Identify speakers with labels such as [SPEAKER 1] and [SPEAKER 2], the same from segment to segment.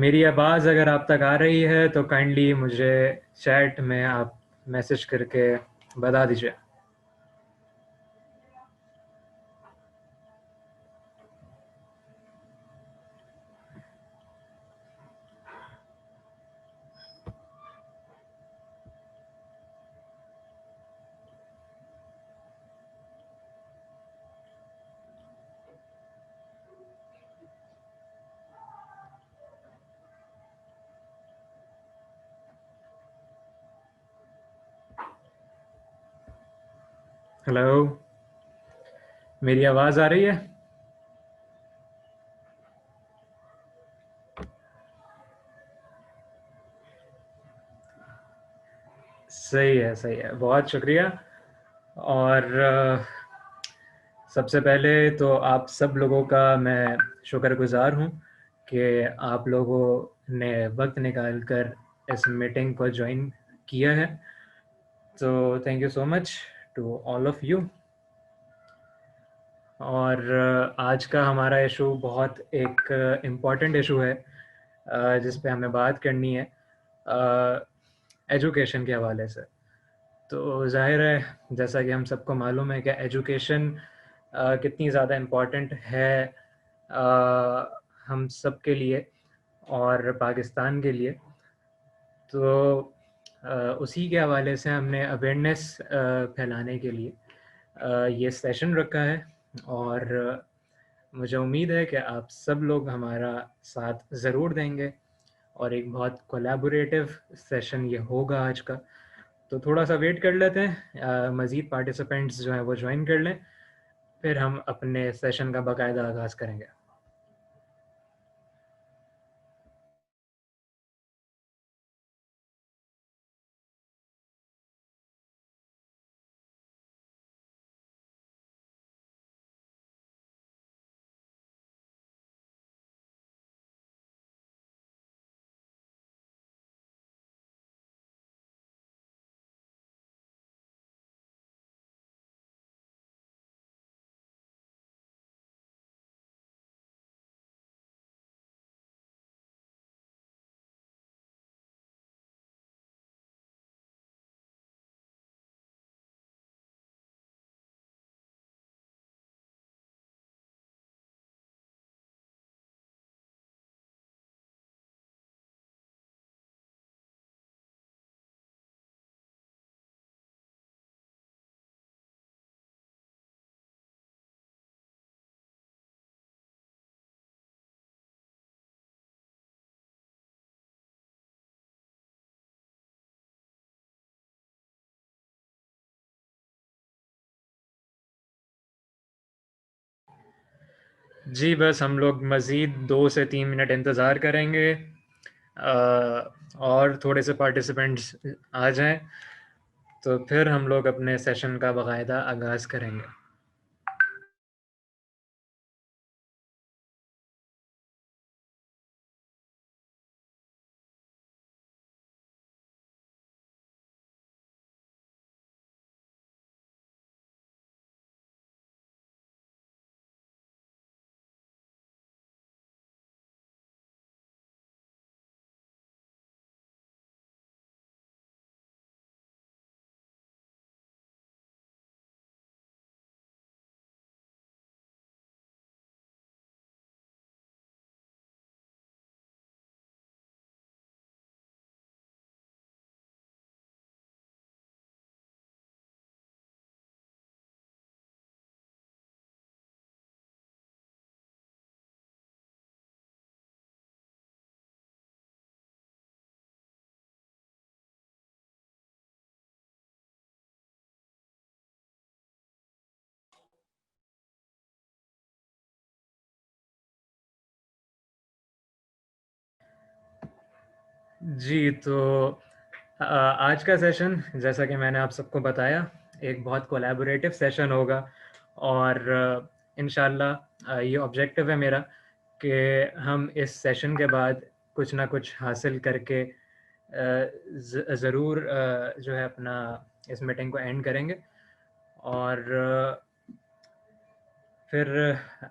[SPEAKER 1] मेरी आवाज़ अगर आप तक आ रही है तो काइंडली मुझे चैट में आप मैसेज करके बता दीजिए। हेलो, मेरी आवाज़ आ रही है? सही है, सही है। बहुत शुक्रिया। और सबसे पहले तो आप सब लोगों का मैं शुक्रगुज़ार हूँ कि आप लोगों ने वक्त निकाल कर इस मीटिंग को ज्वाइन किया है। तो thank you so much to all of you. और आज का हमारा इशू बहुत एक इम्पॉर्टेंट इशू है जिस पे हमें बात करनी है एजुकेशन के हवाले से। तो ज़ाहिर है, जैसा कि हम सबको मालूम है कि एजुकेशन कितनी ज़्यादा इम्पॉर्टेंट है हम सब के लिए और पाकिस्तान के लिए। तो उसी के हवाले से हमने अवेयरनेस फैलाने के लिए ये सेशन रखा है। और मुझे उम्मीद है कि आप सब लोग हमारा साथ ज़रूर देंगे और एक बहुत कोलैबोरेटिव सेशन ये होगा आज का। तो थोड़ा सा वेट कर लेते हैं, मज़ीद पार्टिसिपेंट्स जो हैं वो ज्वाइन कर लें, फिर हम अपने सेशन का बाकायदा आगाज़ करेंगे। जी, बस हम लोग मज़ीद 2 से 3 मिनट इंतज़ार करेंगे और थोड़े से पार्टिसिपेंट्स आ जाएं, तो फिर हम लोग अपने सेशन का बाकायदा आगाज़ करेंगे। जी, तो आज का सेशन, जैसा कि मैंने आप सबको बताया, एक बहुत कोलैबोरेटिव सेशन होगा। और इंशाल्लाह ये ऑब्जेक्टिव है मेरा कि हम इस सेशन के बाद कुछ ना कुछ हासिल करके ज़रूर जो है अपना इस मीटिंग को एंड करेंगे। और फिर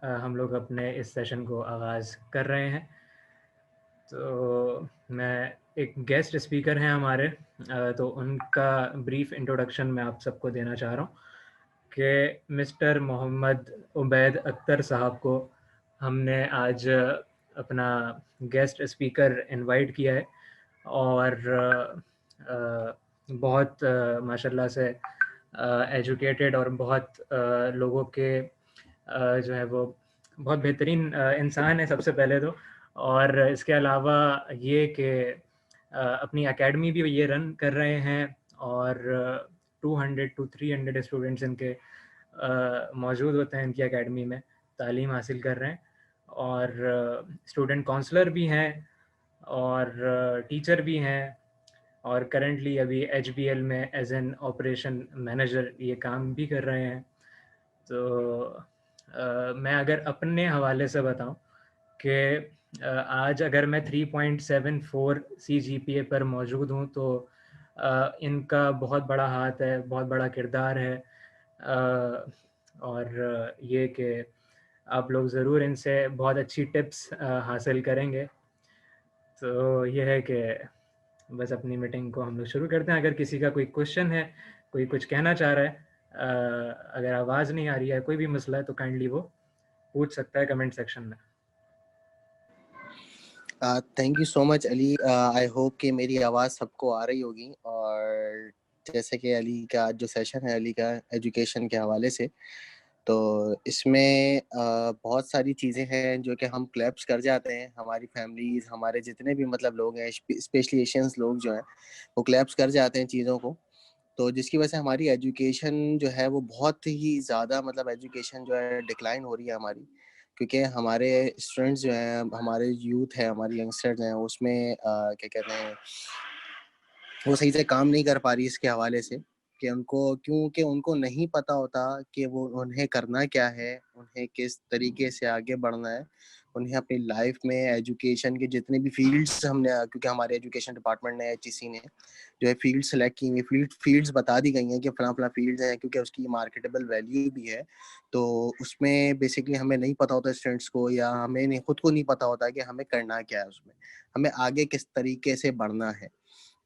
[SPEAKER 1] हम लोग अपने इस सेशन को आगाज़ कर रहे हैं। तो मैं एक गेस्ट स्पीकर हैं हमारे, तो उनका ब्रीफ इंट्रोडक्शन मैं आप सबको देना चाह रहा हूँ कि मिस्टर मोहम्मद उबैद अख्तर साहब को हमने आज अपना गेस्ट स्पीकर इनवाइट किया है, और बहुत माशाल्लाह से एजुकेटेड और बहुत लोगों के जो है वो बहुत बेहतरीन इंसान है सबसे पहले तो। और इसके अलावा ये कि अपनी एकेडमी भी ये रन कर रहे हैं, और 200 to 300 स्टूडेंट्स इनके मौजूद होते हैं इनकी एकेडमी में, तालीम हासिल कर रहे हैं, और स्टूडेंट काउंसलर भी हैं, और टीचर भी हैं, और करंटली अभी एचबीएल में एज एन ऑपरेशन मैनेजर ये काम भी कर रहे हैं। तो मैं अगर अपने हवाले से बताऊं कि आज अगर मैं 3.74 CGPA पर मौजूद हूं, तो इनका बहुत बड़ा हाथ है, बहुत बड़ा किरदार है, और ये कि आप लोग ज़रूर इनसे बहुत अच्छी टिप्स हासिल करेंगे। तो ये है कि बस अपनी मीटिंग को हम लोग शुरू करते हैं। अगर किसी का कोई क्वेश्चन है, कोई कुछ कहना चाह रहा है, अगर आवाज़ नहीं आ रही है, कोई भी मसला है, तो काइंडली वो पूछ सकता है कमेंट सेक्शन में।
[SPEAKER 2] Thank you so much Ali. I hope कि मेरी आवाज़ सबको आ रही होगी। और जैसे कि अली का आज जो सेशन है अली का एजुकेशन के हवाले से, तो इसमें बहुत सारी चीज़ें हैं जो कि हम क्लैप्स कर जाते हैं। हमारी फैमिलीज, हमारे जितने भी मतलब लोग हैं, स्पेशली एशियंस लोग जो हैं, वो क्लैप्स कर जाते हैं चीज़ों को। तो जिसकी वजह से हमारी एजुकेशन जो है वो बहुत ही ज़्यादा मतलब एजुकेशन जो है डिक्लाइन हो रही है हमारी। क्योंकि हमारे स्टूडेंट्स जो हैं, हमारे यूथ है, हमारी यंगस्टर्स हैं, उसमें क्या कहते हैं, वो सही से काम नहीं कर पा रही इसके हवाले से कि उनको, क्योंकि उनको नहीं पता होता कि वो उन्हें करना क्या है, उन्हें किस तरीके से आगे बढ़ना है। उन्हें अपनी लाइफ में एजुकेशन के जितने भी फील्ड्स हमने, क्योंकि हमारे एजुकेशन डिपार्टमेंट ने, एचईसी ने जो है फील्ड सेलेक्ट की हुई, फील्ड्स बता दी गई हैं कि फला फला फील्ड्स हैं, क्योंकि उसकी मार्केटेबल वैल्यू भी है। तो उसमें बेसिकली हमें नहीं पता होता स्टूडेंट्स को, या हमें नहीं, खुद को नहीं पता होता कि हमें करना क्या है उसमें, हमें आगे किस तरीके से बढ़ना है।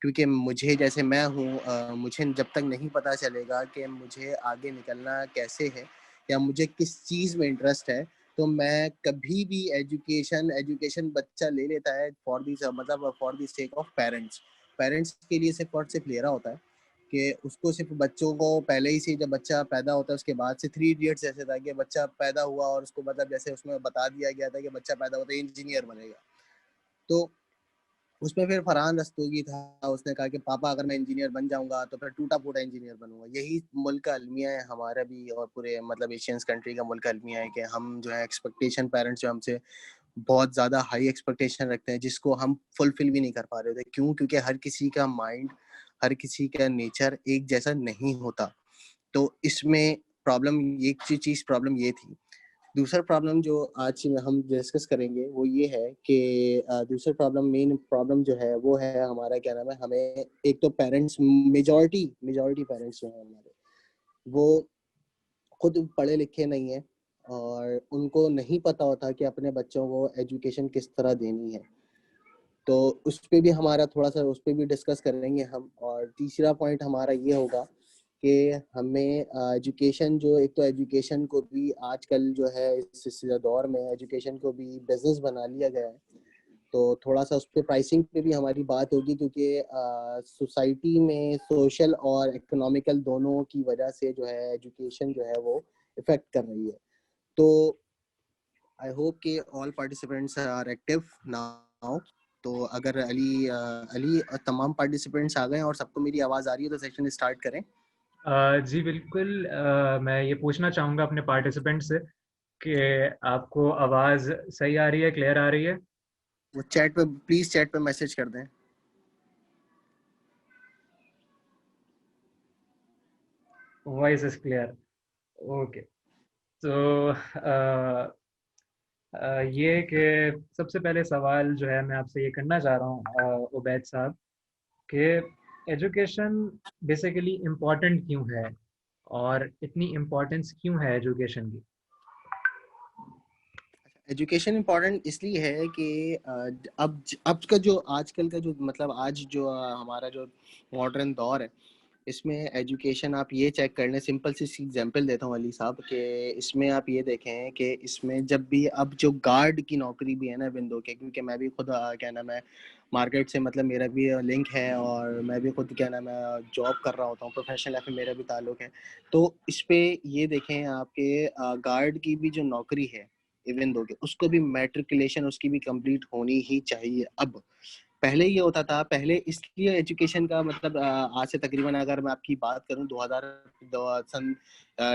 [SPEAKER 2] क्योंकि मुझे, जैसे मैं हूँ, मुझे जब तक नहीं पता चलेगा कि मुझे आगे निकलना कैसे है या मुझे किस चीज़ में इंटरेस्ट है, तो मैं कभी भी एजुकेशन बच्चा ले लेता है फॉर दी, मतलब for the sake of parents. Parents के लिए सिर्फ और सिर्फ ले रहा होता है कि उसको सिर्फ बच्चों को पहले ही से, जब बच्चा पैदा होता है उसके बाद से, 3 इडियट्स जैसे था कि बच्चा पैदा हुआ और उसको मतलब जैसे उसमें बता दिया गया था कि बच्चा पैदा होता है इंजीनियर बनेगा। तो उसमें फिर फरहान रस्तोगी था, उसने कहा कि पापा अगर मैं इंजीनियर बन जाऊंगा तो फिर टूटा फूटा इंजीनियर बनूंगा। यही मुल्क का अलमिया है हमारा भी, और पूरे मतलब एशियंस कंट्री का मुल्क का अलमिया है कि हम जो है एक्सपेक्टेशन, पेरेंट्स जो हमसे बहुत ज़्यादा हाई एक्सपेक्टेशन रखते हैं, जिसको हम फुलफिल भी नहीं कर पा रहे थे। क्यों? क्योंकि हर किसी का माइंड, हर किसी का नेचर एक जैसा नहीं होता। तो इसमें प्रॉब्लम, एक चीज़ प्रॉब्लम ये थी। दूसरा प्रॉब्लम जो आज हम डिस्कस करेंगे वो ये है कि दूसरा प्रॉब्लम, मेन प्रॉब्लम जो है वो है हमारा, क्या नाम है, हमें एक तो पेरेंट्स, मेजॉरिटी पेरेंट्स जो हैं हमारे, वो खुद पढ़े लिखे नहीं है और उनको नहीं पता होता कि अपने बच्चों को एजुकेशन किस तरह देनी है। तो उस पर भी हमारा थोड़ा सा, उस पर भी डिस्कस करेंगे हम। और तीसरा पॉइंट हमारा ये होगा कि हमें एजुकेशन जो, एक तो एजुकेशन को भी आजकल जो है इस दौर में एजुकेशन को भी बिजनेस बना लिया गया है। तो थोड़ा सा उस पर प्राइसिंग पे भी हमारी बात होगी, क्योंकि सोसाइटी में सोशल और इकोनॉमिकल दोनों की वजह से जो है एजुकेशन जो है वो इफेक्ट कर रही है। तो आई होप कि all participants are active now. तो अगर अली तमाम पार्टिसिपेंट्स आ गए और सबको मेरी आवाज़ आ रही है तो सेशन स्टार्ट करें।
[SPEAKER 1] जी बिल्कुल। मैं ये पूछना चाहूँगा अपने पार्टिसिपेंट से कि आपको आवाज़ सही आ रही है, क्लियर आ रही है?
[SPEAKER 2] वो चैट पे प्लीज़, चैट पे मैसेज कर दें।
[SPEAKER 1] Voice is clear. ओके। तो ये कि सबसे पहले सवाल जो है मैं आपसे ये करना चाह रहा हूँ उबैद साहब, कि एजुकेशन बेसिकली इम्पोर्टेंट क्यों है, और इतनी इम्पोर्टेंस क्यों है एजुकेशन की?
[SPEAKER 2] एजुकेशन इम्पोर्टेंट इसलिए है कि अब का जो आजकल का जो मतलब आज जो हमारा जो मॉडर्न दौर है, इसमें एजुकेशन आप ये चेक कर लें, सिंपल सी एग्जांपल देता हूँ अली साहब, कि इसमें आप ये देखें कि इसमें जब भी अब जो गार्ड की नौकरी भी है ना विंडो के, क्योंकि मैं भी खुद क्या नाम है मार्केट से मतलब मेरा भी लिंक है, और मैं भी खुद क्या नाम है जॉब कर रहा होता हूँ, प्रोफेशनल लाइफ में मेरा भी ताल्लुक है। तो इस पे ये देखें आपके गार्ड की भी जो नौकरी है इवन दो के, उसको भी मैट्रिकुलेशन उसकी भी कंप्लीट होनी ही चाहिए। अब पहले ये होता था, पहले इसलिए एजुकेशन का मतलब आज से तकरीबन अगर मैं आपकी बात करूं 2000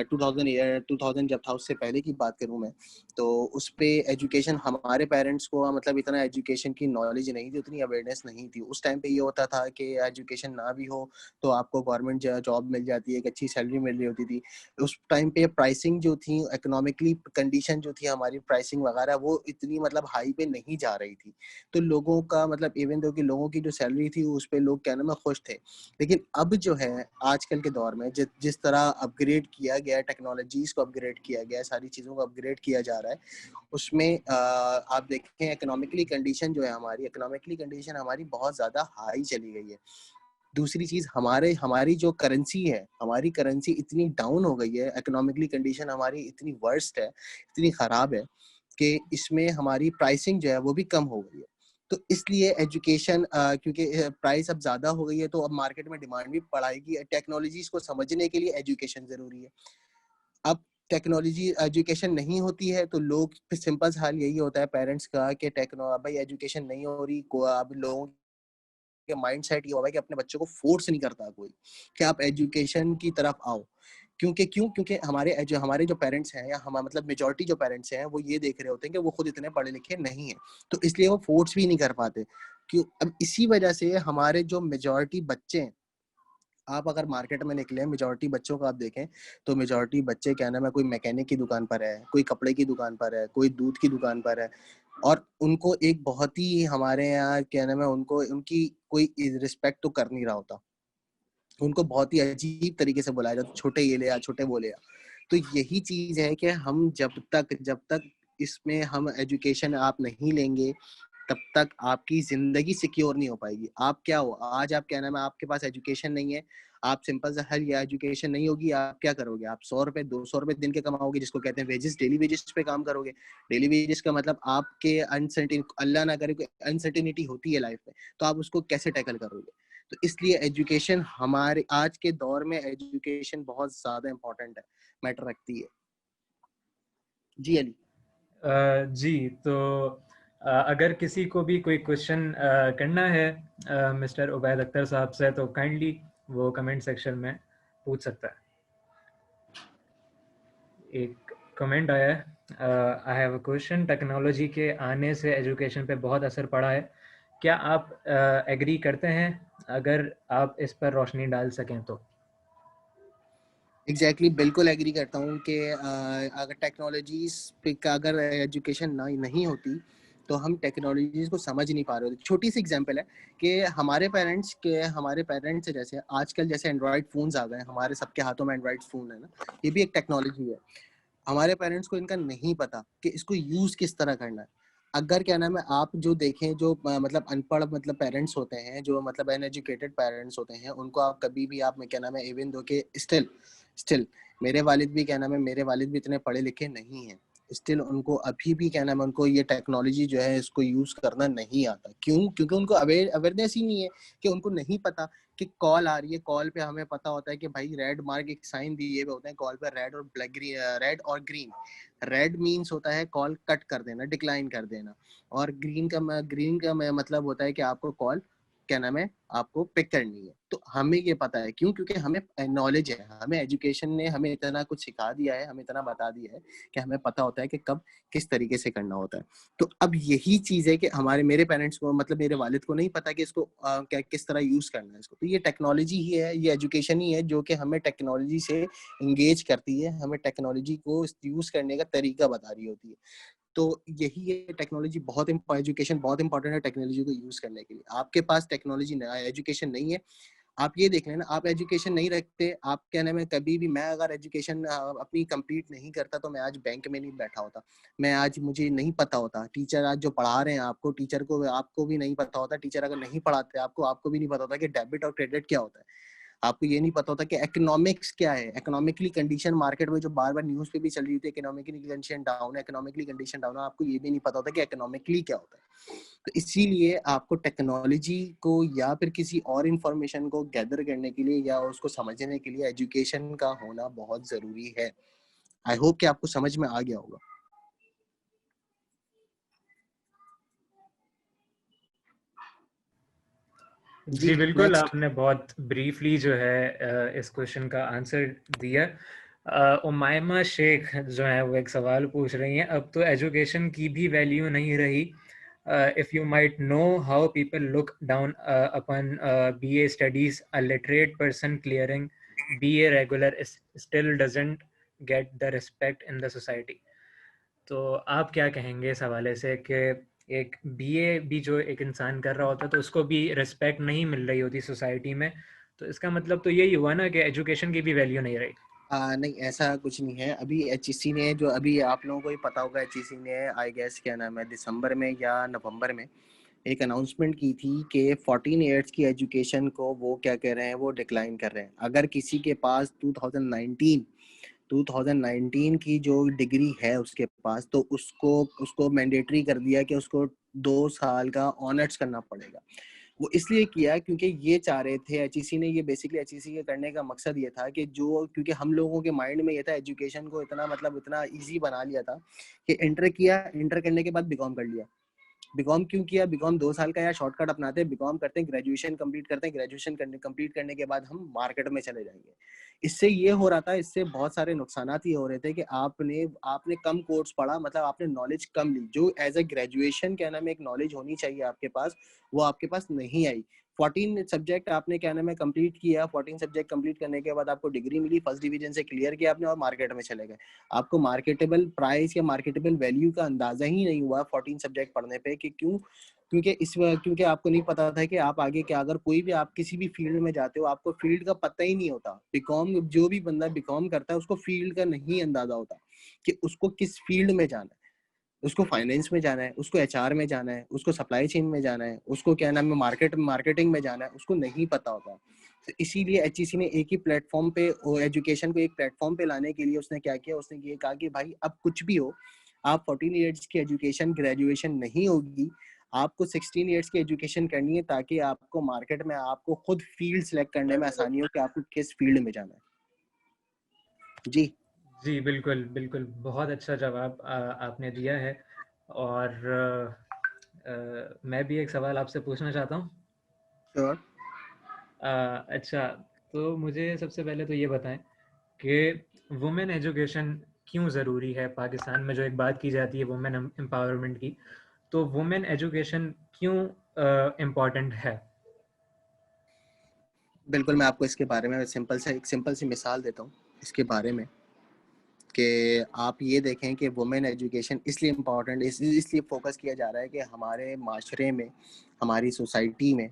[SPEAKER 2] 2000 ईयर 2000 जब था, उससे पहले की बात करूं मैं, तो उस पे एजुकेशन हमारे पेरेंट्स को मतलब इतना एजुकेशन की नॉलेज नहीं थी, उतनी अवेयरनेस नहीं थी। उस टाइम पे ये होता था कि एजुकेशन ना भी हो तो आपको गवर्नमेंट जॉब मिल जाती है, एक अच्छी सैलरी मिल रही होती थी। उस टाइम पे प्राइसिंग जो थी, इकोनॉमिकली कंडीशन जो थी हमारी, प्राइसिंग वगैरह वो इतनी मतलब हाई पे नहीं जा रही थी। तो लोगों का मतलब इवन दो कि लोगों की जो सैलरी थी उस पे लोग कहने में खुश थे। लेकिन अब जो है आजकल के दौर में जिस तरह अपग्रेड किया गया है, टेक्नोलॉजीज को अपग्रेड किया गया है, सारी चीज़ों को अपग्रेड किया जा रहा है, उसमें आप देखें इकोनॉमिकली कंडीशन जो है हमारी, इकोनॉमिकली कंडीशन हमारी बहुत ज़्यादा हाई चली गई है। दूसरी चीज हमारी जो करेंसी है, हमारी करेंसी इतनी डाउन हो गई है, इकोनॉमिकली कंडीशन हमारी इतनी वर्स्ट है, इतनी खराब है कि इसमें हमारी प्राइसिंग जो है वो भी कम हो गई है। तो इसलिए एजुकेशन क्योंकि प्राइस अब ज्यादा हो गई है, तो अब मार्केट में डिमांड भी बढ़ाएगी। टेक्नोलॉजीज को समझने के लिए एजुकेशन जरूरी है। अब टेक्नोलॉजी एजुकेशन नहीं होती है तो लोग, सिंपल सा हाल यही होता है पेरेंट्स का कि टेक्नो भाई एजुकेशन नहीं हो रही, अब लोगों के माइंड सेट ये होगा कि अपने बच्चों को फोर्स नहीं करता कोई कि आप एजुकेशन की तरफ आओ। क्योंकि हमारे जो पेरेंट्स हैं, या हम मतलब मेजोरिटी जो पेरेंट्स हैं, वो ये देख रहे होते हैं कि वो खुद इतने पढ़े लिखे नहीं है, तो इसलिए वो फोर्स भी नहीं कर पाते। क्यों? अब इसी वजह से हमारे जो मेजोरिटी बच्चे हैं, आप अगर मार्केट में निकले मेजोरिटी बच्चों को आप देखें, तो मेजोरिटी बच्चे क्या नाम है, कोई मैकेनिक की दुकान पर है, कोई कपड़े की दुकान पर है, कोई दूध की दुकान पर है, और उनको एक बहुत ही हमारे यहाँ क्या नाम है, उनको उनकी कोई रिस्पेक्ट तो कर नहीं रहा होता, उनको बहुत ही अजीब तरीके से बुलाया जाता, छोटे ये ले आ, छोटे वो ले आ। तो यही चीज है कि हम जब तक इसमें हम एजुकेशन आप नहीं लेंगे, तब तक आपकी जिंदगी सिक्योर नहीं हो पाएगी। आप क्या हो, आज आप क्या नाम है, आपके पास एजुकेशन नहीं है, आप सिंपल सा हल, या एजुकेशन नहीं होगी, आप क्या करोगे, आप 100 रुपए 200 रुपए दिन के कमाओगे, जिसको कहते हैं वेजेस, डेली वेजेस पे काम करोगे। डेली वेजेस का मतलब आपके अनसर्टेन, अल्लाह ना करे कोई अनसर्टेनिटी होती है लाइफ में, तो आप उसको कैसे टैकल करोगे। तो इसलिए एजुकेशन, हमारे आज के दौर में एजुकेशन बहुत ज्यादा इंपॉर्टेंट है, मैटर रखती है। जी अली।
[SPEAKER 1] जी, तो अगर किसी को भी कोई क्वेश्चन करना है मिस्टर उबैद अख्तर साहब से, तो काइंडली वो कमेंट सेक्शन में पूछ सकता है। एक कमेंट आया है, I have a question, technology के आने से एजुकेशन पे बहुत असर पड़ा है, क्या आप एग्री करते हैं? अगर आप इस पर रोशनी डाल सकें तो।
[SPEAKER 2] एग्जैक्टली बिल्कुल एग्री करता हूँ कि अगर टेक्नोलॉजीज पे का अगर एजुकेशन नहीं होती, तो हम टेक्नोलॉजीज को समझ नहीं पा रहे होते। छोटी सी एग्जांपल है कि हमारे पेरेंट्स जैसे आजकल जैसे एंड्रॉयड फोन्स आ गए, हमारे सबके हाथों में एंड्रॉयड फोन है ना, ये भी एक टेक्नोलॉजी है। हमारे पेरेंट्स को इनका नहीं पता कि इसको यूज किस तरह करना है। अगर क्या नाम है, आप जो देखें, जो मतलब अनपढ़ मतलब पेरेंट्स होते हैं, जो मतलब अनएजुकेटेड पेरेंट्स होते हैं, उनको आप कभी भी आप क्या नाम है, इवन दो के स्टिल मेरे वालिद भी क्या नाम है, मेरे वालिद भी इतने पढ़े लिखे नहीं हैं, स्टिल उनको अभी भी क्या नाम है, उनको ये टेक्नोलॉजी जो है इसको यूज करना नहीं आता। क्यों? क्योंकि उनको अवेयरनेस ही नहीं है, कि उनको नहीं पता कि कॉल आ रही है, कॉल पे हमें पता होता है कि भाई रेड मार्क एक साइन दिए हुए होते हैं कॉल पे, रेड और ब्लैक, ग्रीन, रेड और ग्रीन। रेड मीन्स होता है कॉल कट कर देना, डिक्लाइन कर देना, और ग्रीन का मतलब होता है कि आपको कॉल क्या नाम है, आपको पिक करनी है। तो हमें ये पता है, क्यों? क्योंकि हमें नॉलेज है, हमें एजुकेशन ने हमें इतना कुछ सिखा दिया है, हमें इतना बता दिया है कि हमें पता होता है कि कब किस तरीके से करना होता है। तो अब यही चीज है कि मेरे पेरेंट्स को मतलब मेरे वालिद को नहीं पता कि इसको क्या किस तरह यूज करना है इसको। तो ये टेक्नोलॉजी ही है, ये एजुकेशन ही है जो कि हमें टेक्नोलॉजी से इंगेज करती है, हमें टेक्नोलॉजी को यूज करने का तरीका बता रही होती है। तो यही है टेक्नोलॉजी, एजुकेशन बहुत इंपॉर्टेंट है टेक्नोलॉजी को यूज करने के लिए। आपके पास टेक्नोलॉजी एजुकेशन नहीं है, आप ये देख लेना, आप एजुकेशन नहीं रखते, आप क्या नाम है, कभी भी मैं अगर एजुकेशन अपनी कंप्लीट नहीं करता तो मैं आज बैंक में नहीं बैठा होता, मैं आज, मुझे नहीं पता होता, टीचर आज जो पढ़ा रहे हैं आपको, टीचर को आपको भी नहीं पता होता, टीचर अगर नहीं पढ़ाते आपको, आपको भी नहीं पता होता कि डेबिट और क्रेडिट क्या होता है, आपको ये नहीं पता होता कि इकोनॉमिक्स क्या है, इकोनॉमिकली कंडीशन मार्केट में जो बार बार न्यूज पे भी चल रही थी, इकोनॉमिकली कंडीशन डाउन है, इकोनॉमिकली कंडीशन डाउन है, आपको ये भी नहीं पता होता कि इकोनॉमिकली क्या होता है। तो इसीलिए आपको टेक्नोलॉजी को या फिर किसी और इंफॉर्मेशन को गैदर करने के लिए या उसको समझने के लिए एजुकेशन का होना बहुत जरूरी है। आई होप कि आपको समझ में आ गया होगा।
[SPEAKER 1] जी बिल्कुल,
[SPEAKER 2] नेक्स्ट।
[SPEAKER 1] आपने बहुत ब्रीफली जो है इस क्वेश्चन का आंसर दिया। उमायमा शेख जो है वो एक सवाल पूछ रही हैं, अब तो एजुकेशन की भी वैल्यू नहीं रही। If you might know how people look down upon BA studies, a literate person clearing BA regular still doesn't get the respect in the society. तो आप क्या कहेंगे इस हवाले से कि एक BA भी जो एक इंसान कर रहा होता है तो उसको भी रिस्पेक्ट नहीं मिल रही होती सोसाइटी में, तो इसका मतलब तो यही हुआ ना कि एजुकेशन की भी वैल्यू नहीं रही।
[SPEAKER 2] नहीं, ऐसा कुछ नहीं है। अभी एचईसी ने, जो अभी आप लोगों को ही पता होगा, एचईसी ने आई गेस क्या नाम है, दिसंबर में या नवंबर में एक अनाउंसमेंट की थी कि 14 ईयर्स की एजुकेशन को वो क्या कह रहे हैं, वो डिक्लाइन कर रहे हैं। अगर किसी के पास 2019 की जो डिग्री है उसके पास, तो उसको उसको मैंडेटरी कर दिया कि उसको 2 साल का ऑनर्स करना पड़ेगा। वो इसलिए किया क्योंकि ये चाह रहे थे, एचईसी ने, ये बेसिकली एचईसी के करने का मकसद ये था कि जो, क्योंकि हम लोगों के माइंड में ये था, एजुकेशन को इतना मतलब इतना इजी बना लिया था कि इंटर किया, इंटर करने के बाद बीकॉम कर लिया। बीकॉम क्यों किया? बीकॉम 2 साल का या शॉर्टकट अपनाते हैं, बीकॉम करते हैं, ग्रेजुएशन कंप्लीट करते हैं, ग्रेजुएशन करने कंप्लीट करने के बाद हम मार्केट में चले जाएंगे। इससे ये हो रहा था, इससे बहुत सारे नुकसान ये हो रहे थे कि आपने आपने कम कोर्स पढ़ा, मतलब आपने नॉलेज कम ली, जो एज ए ग्रेजुएशन क्या नाम है एक नॉलेज होनी चाहिए आपके पास, वो आपके पास नहीं आई। 14 सब्जेक्ट आपने क्या नाम है कंप्लीट किया, 14 सब्जेक्ट कंप्लीट करने के बाद आपको डिग्री मिली, फर्स्ट डिवीजन से क्लियर किया आपने और मार्केट में चले गए। आपको मार्केटेबल प्राइस या मार्केटेबल वैल्यू का अंदाजा ही नहीं हुआ 14 सब्जेक्ट पढ़ने पे कि क्यों, क्योंकि आपको नहीं पता था कि आप आगे क्या, अगर कोई भी आप किसी भी फील्ड में जाते हो आपको फील्ड का पता ही नहीं होता। बीकॉम, जो भी बंदा बीकॉम करता है उसको फील्ड का नहीं अंदाजा होता कि उसको किस फील्ड में जाना है। उसको फाइनेंस में जाना है, उसको एचआर में जाना है, उसको सप्लाई चेन में जाना है, उसको क्या नाम है मार्केटिंग में जाना है, उसको नहीं पता होता। तो इसीलिए एचईसी ने एक ही प्लेटफॉर्म पे, एजुकेशन को एक प्लेटफॉर्म पे लाने के लिए उसने क्या किया, उसने ये कहा कि भाई अब कुछ भी हो, आप 14 ईयर्स की एजुकेशन, ग्रेजुएशन नहीं होगी, आपको 16 ईयर्स की एजुकेशन करनी है ताकि आपको मार्केट में आपको खुद फील्ड सेलेक्ट करने में आसानी हो कि आपको किस फील्ड में जाना है। जी
[SPEAKER 1] जी बिल्कुल बिल्कुल, बहुत अच्छा जवाब आपने दिया है। और मैं भी एक सवाल आपसे पूछना चाहता हूँ।
[SPEAKER 2] श्योर।
[SPEAKER 1] अच्छा, तो मुझे सबसे पहले तो ये बताएं कि वुमेन एजुकेशन क्यों ज़रूरी है पाकिस्तान में, जो एक बात की जाती है वुमेन एम्पावरमेंट की, तो वुमेन एजुकेशन क्यों इम्पोर्टेंट है?
[SPEAKER 2] बिल्कुल, मैं आपको इसके बारे में एक सिंपल सी मिसाल देता हूँ इसके बारे में कि आप ये देखें कि वुमेन एजुकेशन इसलिए इम्पोर्टेंट, इसलिए फोकस किया जा रहा है कि हमारे माशरे में, हमारी सोसाइटी में,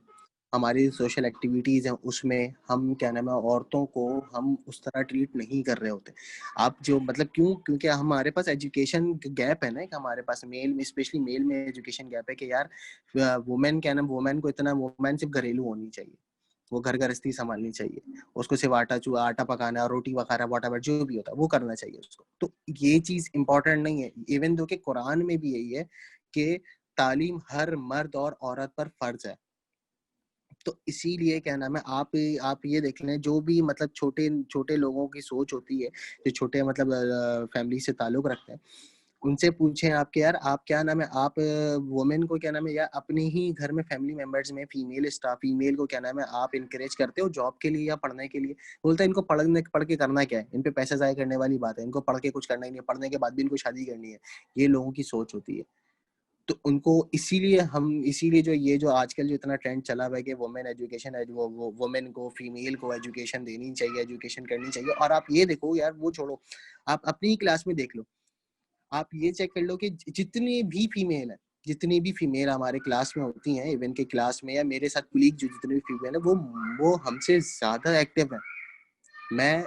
[SPEAKER 2] हमारी सोशल एक्टिविटीज़ हैं उसमें हम क्या नाम है औरतों को हम उस तरह ट्रीट नहीं कर रहे होते। आप जो मतलब क्यों, क्योंकि हमारे पास एजुकेशन गैप है ना, कि हमारे पास मेल में, स्पेशली मेल में एजुकेशन गैप है कि यार वुमेन क्या नाम, वुमेन को इतना, वुमेन सिर्फ घरेलू होनी चाहिए, वो घर गृहस्थी संभालनी चाहिए, उसको सिर्फ आटा पकाना, रोटी पकाना, वॉट जो भी होता है वो करना चाहिए उसको। तो ये चीज इंपॉर्टेंट नहीं है, इवन दो कि कुरान में भी यही है कि तालीम हर मर्द और औरत पर फर्ज है। तो इसीलिए क्या नाम है, आप ये देख लें, जो भी मतलब छोटे छोटे लोगों की सोच होती है, जो छोटे मतलब फैमिली से ताल्लुक रखते हैं, उनसे पूछें आपके यार, आप क्या नाम है, आप वुमेन को क्या नाम है, या अपने ही घर में फैमिली मेंबर्स में फीमेल स्टाफ, फीमेल को क्या नाम है आप इनकरेज करते हो जॉब के लिए या पढ़ने के लिए? बोलता है इनको पढ़ के करना क्या है, इन पे पैसा जाया करने वाली बात है, इनको पढ़ के कुछ करना ही नहीं है, पढ़ने के बाद भी इनको शादी करनी है। ये लोगों की सोच होती है। तो उनको इसीलिए जो आजकल जो इतना ट्रेंड चला हुआ है कि वुमेन एजुकेशन है, वो वुमेन को, फीमेल को एजुकेशन देनी चाहिए, एजुकेशन करनी चाहिए। और आप ये देखो यार, वो छोड़ो, आप अपनी ही क्लास में देख लो, आप ये चेक कर लो कि जितनी भी फीमेल है, जितनी भी फीमेल हमारे क्लास में होती हैं, इवन के क्लास में या मेरे साथ कुलीग जो जितने भी फीमेल है, वो हमसे ज्यादा एक्टिव है।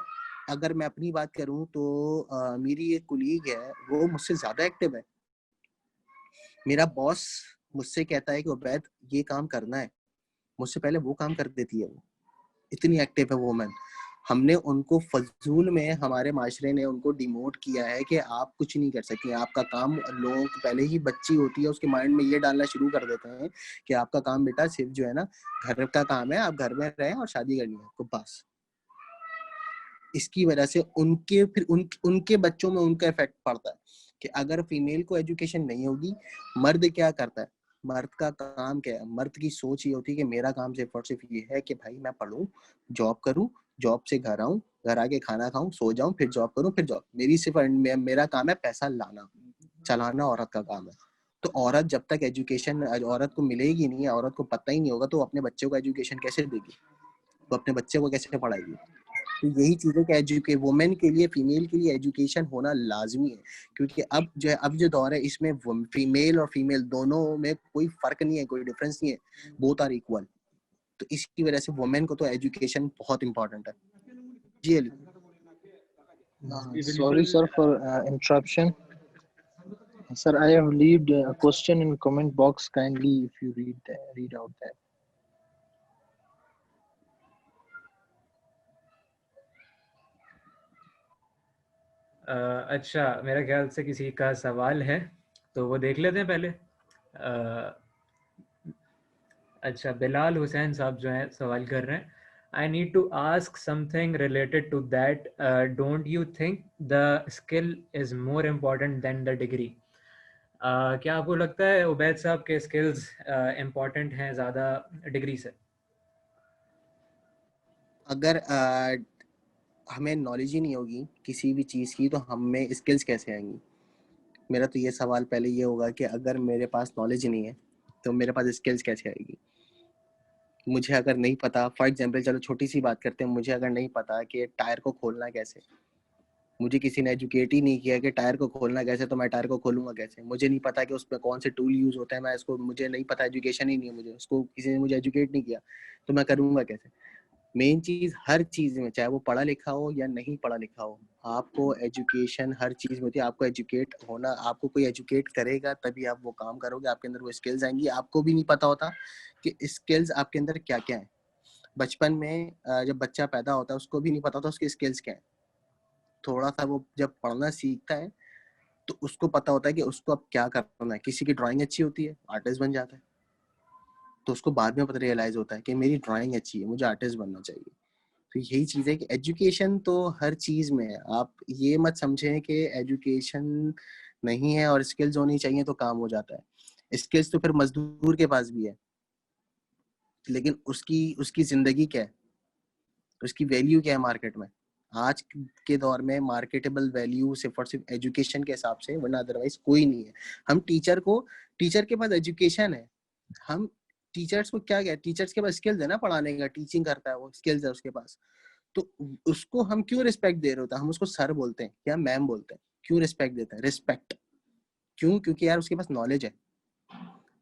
[SPEAKER 2] अगर मैं अपनी बात करूं तो मेरी एक कुलीग है, वो मुझसे ज्यादा एक्टिव है। मेरा बॉस मुझसे कहता है कि उबैद ये काम करना है, मुझसे पहले वो काम कर देती है। वो इतनी एक्टिव है वो वुमेन। हमने उनको फजूल में, हमारे माशरे ने उनको डिमोट किया है कि आप कुछ नहीं कर सकती, आपका काम, लोगों को पहले ही बच्ची होती है उसके माइंड में ये डालना शुरू कर देते हैं कि आपका काम बेटा सिर्फ जो है ना घर का काम है, आप घर में रहें और शादी करनी है आपको, बस। इसकी वजह से उनके बच्चों में उनका इफेक्ट पड़ता है कि अगर फीमेल को एजुकेशन नहीं होगी, मर्द क्या करता है, मर्द का काम क्या है, मर्द की सोच ये होती है कि मेरा काम सिर्फ और सिर्फ ये है कि भाई मैं पढूं, जॉब करूं, जॉब से घर आऊं, घर आके खाना खाऊं, सो जाऊं, फिर जॉब करूं, फिर जॉब। मेरा काम है पैसा लाना, चलाना औरत का काम है। तो औरत जब तक एजुकेशन औरत को मिलेगी नहीं, औरत को पता ही नहीं होगा, तो वो अपने बच्चों को एजुकेशन कैसे देगी, वो अपने बच्चे को कैसे पढ़ाएगी। तो यही चीजें कि वुमेन के लिए, फीमेल के लिए एजुकेशन होना लाजमी है, क्योंकि अब जो दौर है इसमें फीमेल और फीमेल दोनों में कोई फर्क नहीं है, कोई डिफरेंस नहीं है, बोथ आर इक्वल। तो इसकी वजह से वुमेन को तो एजुकेशन बहुत इंपॉर्टेंट है। जी Ali.
[SPEAKER 3] Sorry, sir, for interruption. Sir, I have left a question in comment box. Kindly, if you read out that.
[SPEAKER 1] अच्छा, मेरा ख्याल से किसी का सवाल है, तो वो देख लेते हैं पहले। अच्छा, बिलाल हुसैन साहब जो हैं सवाल कर रहे हैं, I need to ask something related to that, don't you think the skill is more important than the degree? क्या आपको लगता है उबैद साहब के स्किल्स इम्पॉर्टेंट हैं ज़्यादा डिग्री से?
[SPEAKER 2] अगर हमें नॉलेज ही नहीं होगी किसी भी चीज़ की, तो हमें स्किल्स कैसे आएंगी? मेरा तो ये सवाल पहले ये होगा कि अगर मेरे पास नॉलेज नहीं है तो मेरे पास स्किल्स कैसे आएगी? मुझे अगर नहीं पता, फॉर एग्जांपल चलो छोटी सी बात करते हैं, मुझे अगर नहीं पता कि टायर को खोलना कैसे, मुझे किसी ने एजुकेट ही नहीं किया कि टायर को खोलना कैसे, तो मैं टायर को खोलूंगा कैसे? मुझे नहीं पता कि उसमें कौन से टूल यूज होता है, मैं इसको, मुझे नहीं पता, एजुकेशन ही नहीं है, मुझे उसको किसी ने मुझे एजुकेट नहीं किया, तो मैं करूंगा कैसे? मेन चीज हर चीज में, चाहे वो पढ़ा लिखा हो या नहीं पढ़ा लिखा हो, आपको एजुकेशन हर चीज में होती है। आपको एजुकेट होना, आपको कोई एजुकेट करेगा तभी आप वो काम करोगे, आपके अंदर वो स्किल्स आएंगी। आपको भी नहीं पता होता कि स्किल्स आपके अंदर क्या क्या है। बचपन में जब बच्चा पैदा होता है उसको भी नहीं पता होता उसकी स्किल्स क्या है। थोड़ा सा वो जब पढ़ना सीखता है तो उसको पता होता है कि उसको अब क्या करना है। किसी की ड्राइंग अच्छी होती है, आर्टिस्ट बन जाता है, तो उसको बाद में पता रियलाइज होता है कि मेरी ड्राइंग अच्छी है, मुझे आर्टिस्ट बनना चाहिए। तो यही चीज है कि एजुकेशन तो हर चीज में है। आप ये मत समझें कि एजुकेशन नहीं है और स्किल्स होनी चाहिए तो काम हो जाता है। स्किल्स तो फिर मजदूर के पास भी है, लेकिन उसकी उसकी जिंदगी क्या है, उसकी वैल्यू क्या है मार्केट में? आज के दौर में मार्केटेबल वैल्यू सिर्फ और सिर्फ एजुकेशन के हिसाब से, वरना अदरवाइज कोई नहीं है। हम टीचर के पास एजुकेशन है, हम टीचर्स को क्या, टीचर्स के पास स्किल्स है ना पढ़ाने का, टीचिंग करता है, वो स्किल्स है उसके पास। तो उसको हम क्यों रिस्पेक्ट दे रहे होते हैं? हम उसको सर बोलते हैं या मैम बोलते हैं, क्यों रिस्पेक्ट देते हैं? रिस्पेक्ट क्यों? क्योंकि यार उसके पास नॉलेज है।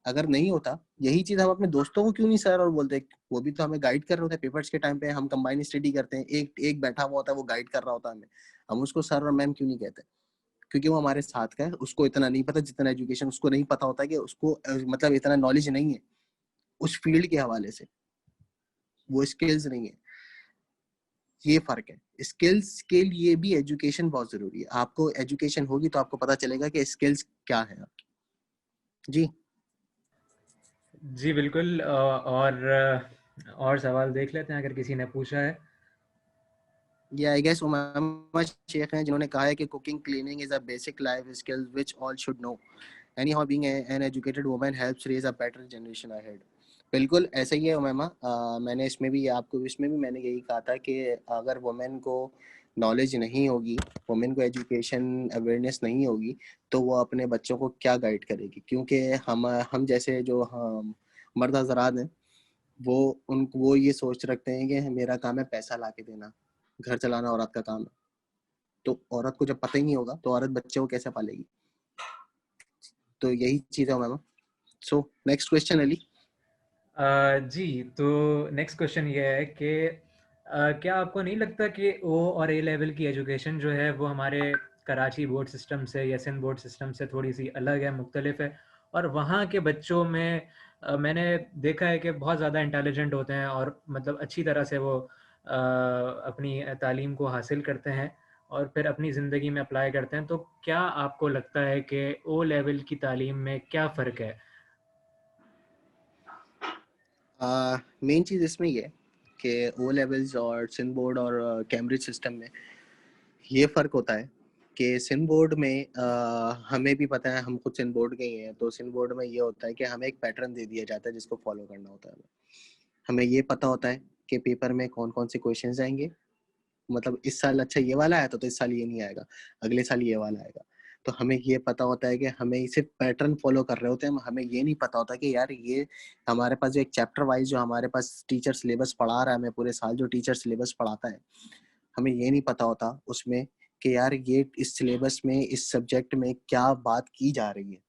[SPEAKER 2] अगर नहीं होता, यही चीज हम अपने दोस्तों को क्यों नहीं सर और बोलते? वो भी तो हमें गाइड कर रहे होते हैं पेपर्स के टाइम पे, हम कंबाइन स्टडी करते हैं, एक बैठा हुआ होता है वो गाइड कर रहा होता है हमें, हम उसको सर और मैम क्यों नहीं कहते? क्योंकि वो हमारे साथ का है, उसको इतना नहीं पता जितना एजुकेशन, उसको नहीं पता होता कि उसको मतलब इतना नॉलेज नहीं है उस फील्ड के हवाले से, वो स्किल्स नहीं है। ये फर्क है। स्किल्स के लिए भी एजुकेशन बहुत जरूरी है। आपको एजुकेशन होगी तो आपको पता चलेगा कि स्किल्स क्या है आपकी। जी
[SPEAKER 1] जी बिल्कुल। और सवाल देख लेते हैं अगर किसी ने पूछा है।
[SPEAKER 2] ये आई गेस उमामा शेख हैं जिन्होंने कहा है कि cooking cleaning is a basic life skill which all should know. Anyhow being an educated woman helps raise a better generation ahead. बिल्कुल ऐसा ही है उमामा। मैंने इसमें भी मैंने यही कहा था कि अगर वुमेन को नॉलेज नहीं होगी, वुमेन को एजुकेशन अवेयरनेस नहीं होगी, तो वो अपने बच्चों को क्या गाइड करेगी? क्योंकि हम जैसे जो हम मर्द हजरात हैं, वो ये सोच रखते हैं कि मेरा काम है पैसा ला के देना, घर चलाना औरत का काम है। तो औरत को जब पता ही नहीं होगा तो औरत बच्चे को कैसे पालेगी? तो यही चीज है ma'am. So next question Ali.
[SPEAKER 1] जी, तो नेक्स्ट क्वेश्चन ये है कि क्या आपको नहीं लगता कि ओ और ए लेवल की एजुकेशन जो है वो हमारे कराची बोर्ड सिस्टम से या सिंध बोर्ड सिस्टम से थोड़ी सी अलग है, मुख्तलिफ है, और वहाँ के बच्चों में मैंने देखा है कि बहुत ज़्यादा इंटेलिजेंट होते हैं और मतलब अच्छी तरह से वो अपनी तालीम को हासिल करते हैं और फिर अपनी ज़िंदगी में अप्लाई करते हैं। तो क्या आपको लगता है कि ओ लेवल की तालीम में क्या फ़र्क है?
[SPEAKER 2] मेन चीज़ इसमें ये कि ओ लेवल्स और सिंध बोर्ड और कैम्ब्रिज सिस्टम में ये फ़र्क होता है कि सिंध बोर्ड में हमें भी पता है, हम खुद सिंध बोर्ड के ही हैं, तो सिंध बोर्ड में ये होता है कि हमें एक पैटर्न दे दिया जाता है जिसको फॉलो करना होता है। हमें ये पता होता है कि पेपर में कौन कौन से क्वेश्चन आएंगे, मतलब इस साल अच्छा ये वाला आया तो इस साल ये नहीं आएगा, अगले साल ये वाला आएगा। तो हमें ये पता होता है कि हमें सिर्फ पैटर्न फॉलो कर रहे होते हैं, हमें ये नहीं पता होता कि यार ये हमारे पास जो एक चैप्टर वाइज जो हमारे पास टीचर सिलेबस पढ़ा रहा है, हमें पूरे साल जो टीचर सिलेबस पढ़ाता है, हमें ये नहीं पता होता उसमें कि यार ये इस सिलेबस में इस सब्जेक्ट में क्या बात की जा रही है।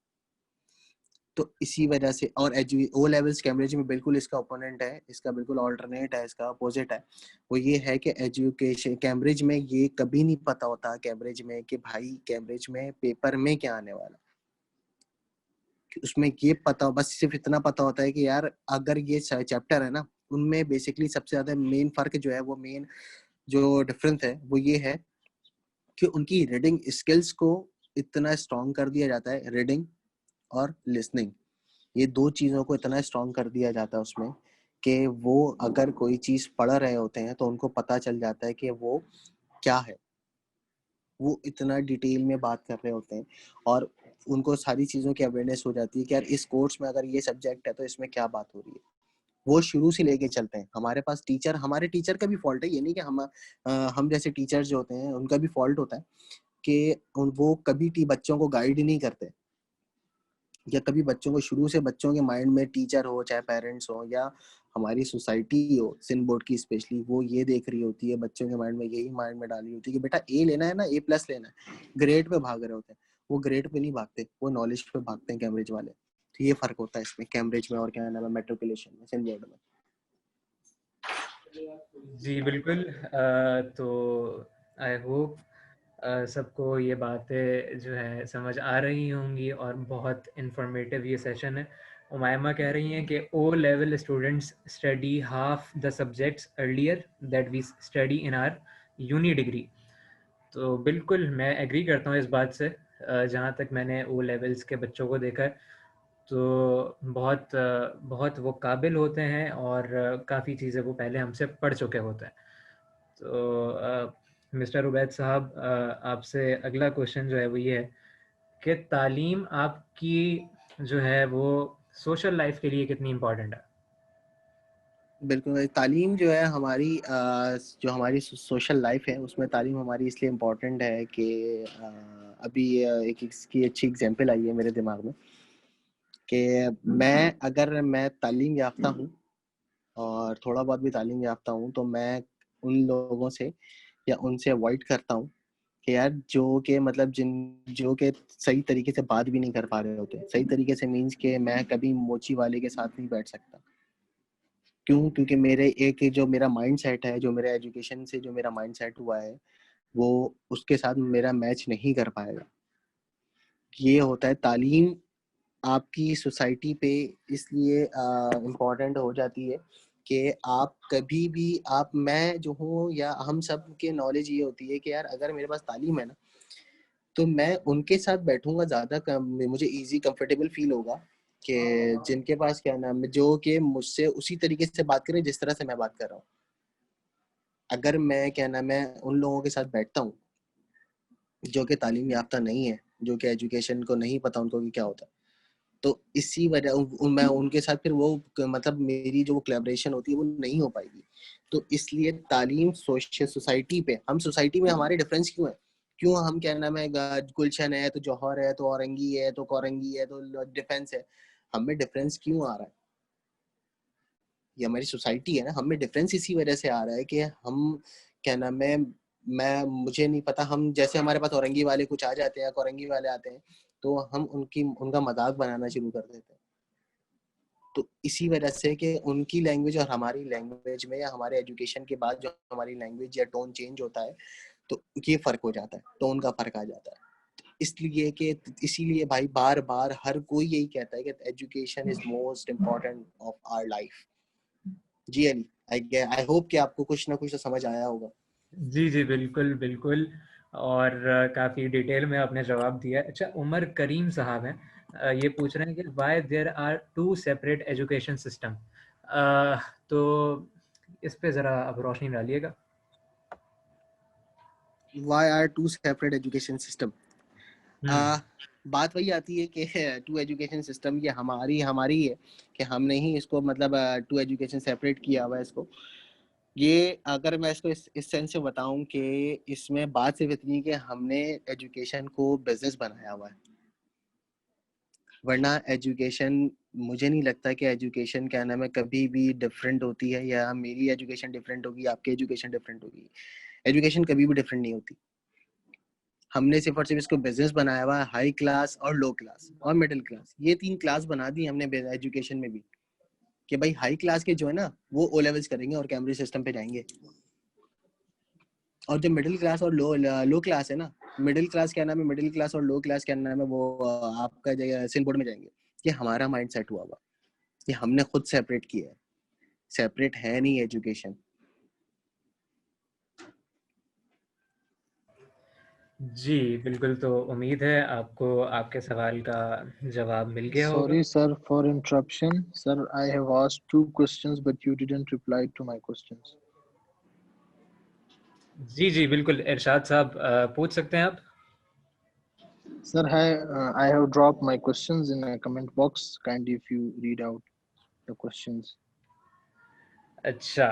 [SPEAKER 2] तो इसी वजह से, और ओ लेवल्स कैम्ब्रिज में बिल्कुल इसका ओपोनेंट है, इसका बिल्कुल ऑल्टरनेट है, इसका अपोजिट है। वो ये है कि एजुकेशन कैम्ब्रिज में ये कभी नहीं पता होता कैम्ब्रिज में कि भाई कैम्ब्रिज में पेपर में क्या आने वाला। उसमें ये पता, बस सिर्फ इतना पता होता है कि यार अगर ये चैप्टर है ना, उनमें बेसिकली सबसे ज्यादा मेन फर्क जो है, वो मेन जो डिफरेंस है वो ये है कि उनकी रीडिंग स्किल्स को इतना स्ट्रॉन्ग कर दिया जाता है, रीडिंग और लिसनिंग, ये दो चीजों को इतना स्ट्रॉन्ग कर दिया जाता है उसमें कि वो अगर कोई चीज पढ़ रहे होते हैं तो उनको पता चल जाता है कि वो क्या है, वो इतना डिटेल में बात कर रहे होते हैं और उनको सारी चीजों की अवेयरनेस हो जाती है कि यार इस कोर्स में अगर ये सब्जेक्ट है तो इसमें क्या बात हो रही है। वो शुरू से लेके चलते हैं। हमारे पास टीचर, हमारे टीचर का भी फॉल्ट है, ये नहीं कि हम जैसे टीचर्स जो होते हैं उनका भी फॉल्ट होता है कि वो कभी बच्चों को गाइड ही नहीं करते, या कभी बच्चों को शुरू से बच्चों के माइंड में, टीचर हो चाहे पेरेंट्स हो या हमारी सोसाइटी हो सिंध बोर्ड की स्पेशली, वो ये देख रही होती है, बच्चों के माइंड में यही माइंड में डाली होती है कि बेटा ए लेना है ना, ए प्लस लेना है, ग्रेड पे भाग रहे होते हैं। वो ग्रेड पे नहीं भागते, वो नॉलेज पे भागते हैं कैम्ब्रिज वाले। तो ये फर्क होता है इसमें कैम्ब्रिज में और क्या नाम है मेट्रिकुलेशन में, सिंध बोर्ड में।
[SPEAKER 1] जी, बिल्कुल। तो आई होप सबको ये बातें जो है समझ आ रही होंगी और बहुत इन्फॉर्मेटिव ये सेशन है। उमायमा कह रही हैं कि O level students study half the subjects earlier that we study in our uni degree. तो बिल्कुल मैं एग्री करता हूँ इस बात से। जहाँ तक मैंने ओ लेवल्स के बच्चों को देखा है तो बहुत वो काबिल होते हैं और काफ़ी चीज़ें वो पहले हमसे पढ़ चुके होते हैं। तो मिस्टर उबैद साहब, आपसे अगला क्वेश्चन जो है वो ये है कि तालीम आपकी जो है वो सोशल लाइफ के लिए कितनी इम्पोर्टेंट है?
[SPEAKER 2] बिल्कुल भाई, तालीम जो है हमारी जो हमारी सोशल लाइफ है उसमें तालीम हमारी इसलिए इम्पोर्टेंट है कि अभी एक इसकी अच्छी एग्जांपल आई है मेरे दिमाग में कि मैं तालीम याफ्ता हूँ और थोड़ा बहुत भी तालीम याफ्ता हूँ, तो मैं उन लोगों से या उनसे अवॉइड करता हूँ कि यार जो के मतलब जिन जो के सही तरीके से बात भी नहीं कर पा रहे होते। सही तरीके से मीन्स के मैं कभी मोची वाले के साथ नहीं बैठ सकता। क्यों? क्योंकि मेरे एक जो मेरा माइंड सेट है, जो मेरा एजुकेशन से जो मेरा माइंड सेट हुआ है, वो उसके साथ मेरा मैच नहीं कर पाएगा। ये होता है तालीम आपकी सोसाइटी पे इसलिए इम्पोर्टेंट हो जाती है कि आप कभी भी, आप, मैं जो हूँ या हम सब के नॉलेज ये होती है कि यार अगर मेरे पास तालीम है ना, तो मैं उनके साथ बैठूंगा ज़्यादा कम, मुझे इजी कंफर्टेबल फील होगा कि जिनके पास क्या नाम है, जो कि मुझसे उसी तरीके से बात करें जिस तरह से मैं बात कर रहा हूँ। अगर मैं क्या नाम है उन लोगों के साथ बैठता हूँ जो कि तालीम याफ्ता नहीं है, जो कि एजुकेशन को नहीं पता उनको कि क्या होता है, तो इसी वजह मैं उनके साथ फिर वो मतलब मेरी जो कोलैबोरेशन होती है वो नहीं हो पाएगी। तो इसलिए तालीम सोसाइटी पे, हम सोसाइटी में हमारे डिफरेंस क्यों है, क्यों हम क्या नाम है गुलशन है तो जौहर है तो औरंगी है तो कोरंगी है तो डिफेंस है, हमें डिफरेंस क्यों आ रहा है? ये हमारी सोसाइटी है ना, हमें डिफरेंस इसी वजह से आ रहा है कि हम क्या नाम है, मैं मुझे नहीं पता, हम जैसे हमारे पास औरंगी वाले कुछ आ जाते हैं, कोरंगी वाले आते हैं, तो हम उनका मजाक बनाना शुरू कर देते हैं। तो इसी वजह से कि उनकी लैंग्वेज और हमारी लैंग्वेज में या हमारे एजुकेशन के बाद जो हमारी लैंग्वेज या टोन चेंज होता है तो ये फर्क हो जाता है, टोन का फर्क आ जाता है। इसलिए कि इसीलिए भाई बार बार हर कोई यही कहता है कि education is most important of our life. जी अली, आई होप कि आपको कुछ ना कुछ तो समझ आया होगा।
[SPEAKER 1] जी जी बिल्कुल बिल्कुल, और काफ़ी डिटेल में आपने जवाब दिया। अच्छा, उमर करीम साहब हैं, ये पूछ रहे हैं कि why there are two separate education system. तो इस पे ज़रा आप रोशनी डालिएगा।
[SPEAKER 2] Why are two separate education system? बात वही आती है कि टू एजुकेशन सिस्टम ये हमारी है कि हमने ही इसको मतलब टू एजुकेशन सेपरेट किया हुआ है इसको। ये अगर मैं इसको इस सेंस से बताऊं कि इसमें बात सिर्फ इतनी है कि हमने एजुकेशन को बिजनेस बनाया हुआ है, वरना एजुकेशन मुझे नहीं लगता कि एजुकेशन क्या नाम है कभी भी डिफरेंट होती है, या मेरी एजुकेशन डिफरेंट होगी, आपकी एजुकेशन डिफरेंट होगी। एजुकेशन कभी भी डिफरेंट नहीं होती। हमने सिर्फ और सिर्फ इसको बिजनेस बनाया हुआ है। हाई क्लास और लो क्लास और मिडिल क्लास, ये 3 क्लास बना दी हमने एजुकेशन में भी, कि भाई हाई क्लास के जो है ना वो ओ लेवल्स करेंगे और कैम्ब्रिज सिस्टम पे जाएंगे, और जो मिडिल क्लास और लो क्लास है ना, मिडिल क्लास क्या नाम है, मिडिल क्लास और लो क्लास क्या नाम है, वो आपका जगह सिल बोर्ड में जाएंगे। ये हमारा माइंड सेट हुआ हुआ, ये हमने खुद सेपरेट किया है, सेपरेट है नहीं एजुकेशन।
[SPEAKER 1] जी बिल्कुल, तो उम्मीद है आपको आपके सवाल का जवाब मिल गया होगा।
[SPEAKER 3] Sorry, sir, for interruption. Sir, I have asked 2 questions, but you didn't reply to my questions.
[SPEAKER 1] जी जी बिल्कुल, इरशाद साहब पूछ सकते हैं आप।
[SPEAKER 3] Sir, I have dropped my questions in a comment box. Kindly, if you read out the questions.
[SPEAKER 1] अच्छा,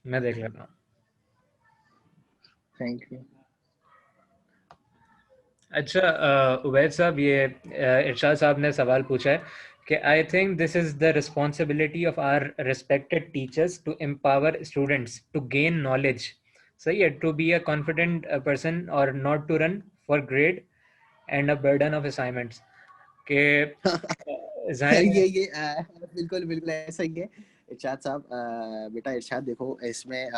[SPEAKER 1] मैं देख लेता हूँ।
[SPEAKER 3] Thank you.
[SPEAKER 1] अच्छा, उबैद साहब, ये इरशाद साहब ने सवाल पूछा है कि I think this is the responsibility of our respected teachers to empower students to gain knowledge. सही है, to be a confident person और not to run for grade and a burden of assignments के जाहिर है।
[SPEAKER 2] ये बिल्कुल बिल्कुल ऐसा ही है इरशाद साहब। बेटा इरशाद, देखो इसमें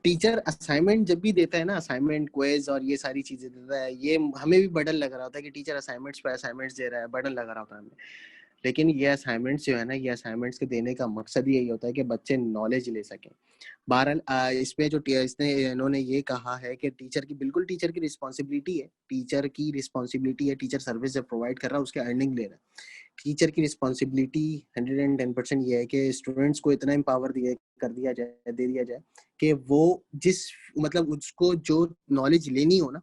[SPEAKER 2] टीचर असाइनमेंट जब भी देता है ना, असाइनमेंट क्विज और ये सारी चीजें देता है, ये हमें भी बर्डन लग रहा होता है कि टीचर असाइनमेंट्स पे असाइनमेंट्स दे रहा है, बर्डन लग रहा होता है हमें। लेकिन ये असाइनमेंट्स जो है ना, ये असाइनमेंट्स के देने का मकसद यही होता है कि बच्चे नॉलेज ले सकें। बहरहाल इसमें जो इसने इन्होंने ये कहा है कि टीचर की, बिल्कुल टीचर की रिस्पॉन्सिबिलिटी है, टीचर की रिस्पॉन्सिबिलिटी है, टीचर सर्विस जब प्रोवाइड कर रहा है उसके अर्निंग ले रहा है। टीचर की रिस्पॉन्सिबिलिटी 110% ये है कि स्टूडेंट्स को इतना एम्पावर दे दिया जाए कि वो जिस मतलब उसको जो नॉलेज लेनी हो ना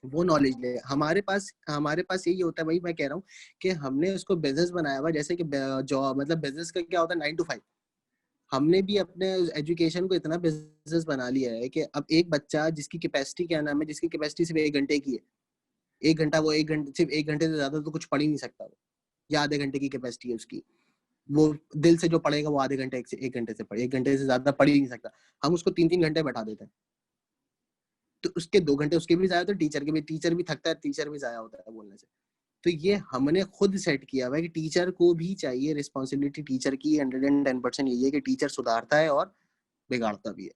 [SPEAKER 2] वो नॉलेज ले। हमारे पास यही होता है भाई, मैं कह रहा हूँ कि हमने उसको बिजनेस बनाया हुआ, जैसे कि जॉब मतलब बिजनेस का क्या होता है 9 to 5। हमने भी अपने एजुकेशन को इतना बिजनेस बना लिया है कि अब एक बच्चा जिसकी कैपेसिटी क्या नाम है, जिसकी कैपेसिटी सिर्फ 1 घंटे की है, 1 घंटा, वो 1 घंटे सिर्फ 1 घंटे से ज्यादा तो कुछ पढ़ ही नहीं सकता वो, या आधे घंटे की कैपेसिटी है उसकी। वो दिल से जो पढ़ेगा वो आधे घंटे से 1 घंटे से पढ़े, 1 घंटे से ज्यादा पढ़ ही नहीं सकता। हम उसको 3-3 घंटे बैठा देते हैं, तो उसके 2 घंटे उसके भी जाया होते हैं, टीचर भी थकता है, टीचर भी जाया होता है बोलने से। तो ये हमने खुद सेट किया हुआ है कि टीचर को भी चाहिए, रिस्पॉन्सिबिलिटी टीचर की 110% यही है कि टीचर सुधारता है और बिगाड़ता भी है।